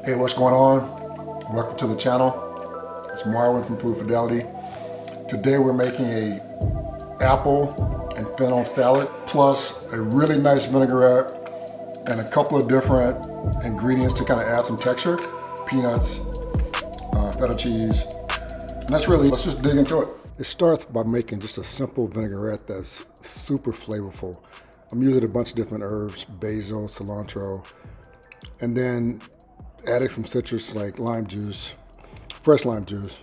Hey, what's going on? Welcome to the channel. It's Marvin from Fidelity. Today we're making a apple and fennel salad, plus a really nice vinaigrette and a couple of different ingredients to kind of add some texture. Peanuts, feta cheese, and let's just dig into it. It starts by making just a simple vinaigrette that's super flavorful. I'm using a bunch of different herbs, basil, cilantro, and then adding some citrus like lime juice, fresh lime juice,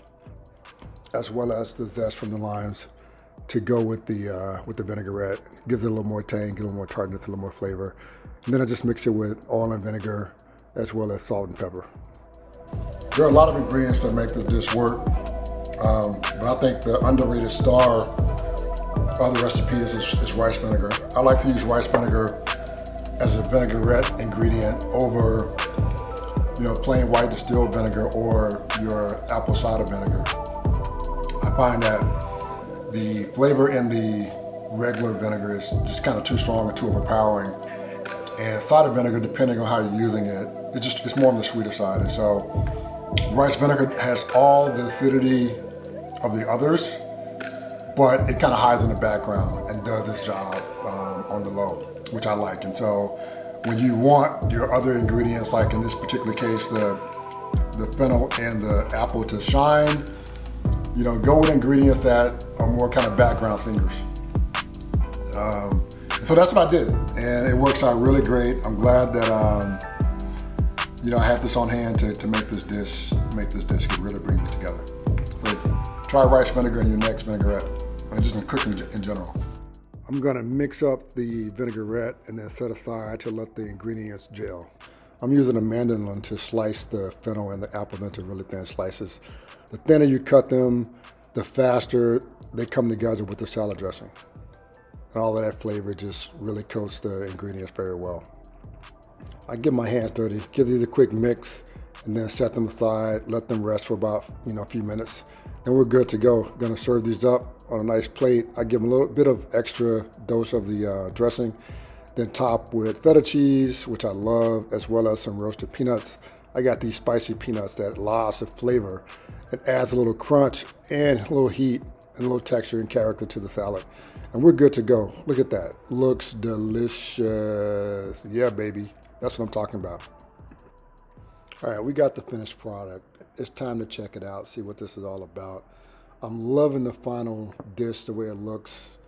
as well as the zest from the limes to go with the vinaigrette. Gives it a little more tang, a little more tartness, a little more flavor. And then I just mix it with oil and vinegar, as well as salt and pepper. There are a lot of ingredients that make this dish work, but I think the underrated star of the recipe is rice vinegar. I like to use rice vinegar as a vinaigrette ingredient over plain white distilled vinegar or your apple cider vinegar. I find that the flavor in the regular vinegar is just kind of too strong and too overpowering. And cider vinegar, depending on how you're using it, it's more on the sweeter side. And so rice vinegar has all the acidity of the others, but it kind of hides in the background and does its job on the low, which I like. And so when you want your other ingredients, like in this particular case, the fennel and the apple to shine, go with ingredients that are more kind of background singers. So that's what I did, and it works out really great. I'm glad that I had this on hand to make this dish could really bring it together. So try rice vinegar in your next vinaigrette, and just in cooking in general. I'm gonna mix up the vinaigrette and then set aside to let the ingredients gel. I'm using a mandolin to slice the fennel and the apple into really thin slices. The thinner you cut them, the faster they come together with the salad dressing. And all of that flavor just really coats the ingredients very well. I get my hands dirty, give these a quick mix, and then set them aside, let them rest for about a few minutes, and we're good to go. Gonna serve these up on a nice plate. I give them a little bit of extra dose of the dressing, then top with feta cheese, which I love, as well as some roasted peanuts. I got these spicy peanuts that lots of flavor. It adds a little crunch and a little heat and a little texture and character to the salad. And we're good to go. Look at that. Looks delicious. Yeah, baby. That's what I'm talking about. All right, we got the finished product. It's time to check it out, see what this is all about. I'm loving the final dish, the way it looks.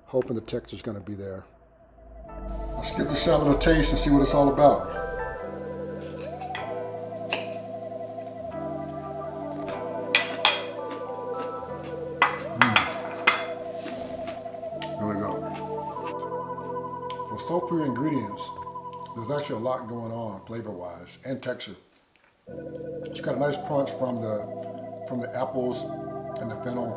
Hoping the texture's gonna be there. Let's give the salad a taste and see what it's all about. Really good. For so few ingredients, there's actually a lot going on flavor-wise and texture. It's got a nice crunch from the apples and the fennel.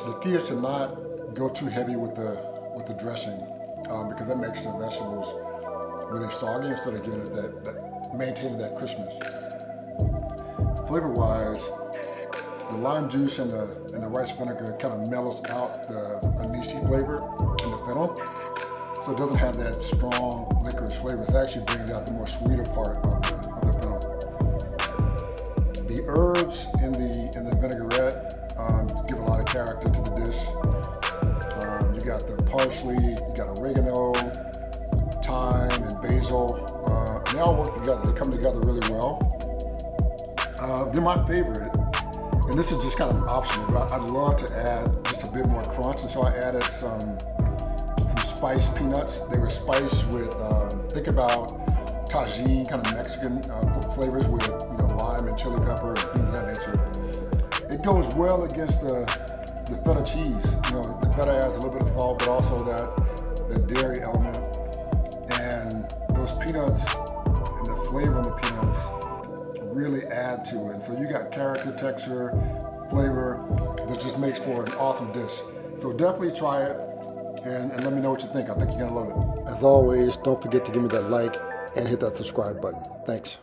The key is to not go too heavy with the dressing because that makes the vegetables really soggy instead of giving it maintaining that crispness. Flavor-wise, the lime juice and the rice vinegar kind of mellows out the anise flavor in the fennel, so it doesn't have that strong licorice flavor. It actually brings out the more sweeter part of the fennel. The herbs in the vinaigrette give a lot of character to the dish. You got the parsley, you got oregano, thyme, and basil, and they all work together. They come together really well. They're my favorite, and this is just kind of optional, but I'd love to add just a bit more crunch, and so I added some spiced peanuts. They were spiced with, think about tagine, kind of Mexican flavors with lime and chili pepper and things of that nature. It goes well against the feta cheese. The feta adds a little bit of salt, but also that dairy element. And those peanuts and the flavor of the peanuts really add to it. And so you got character, texture, flavor that just makes for an awesome dish. So definitely try it and let me know what you think. I think you're gonna love it. As always, don't forget to give me that like and hit that subscribe button. Thanks.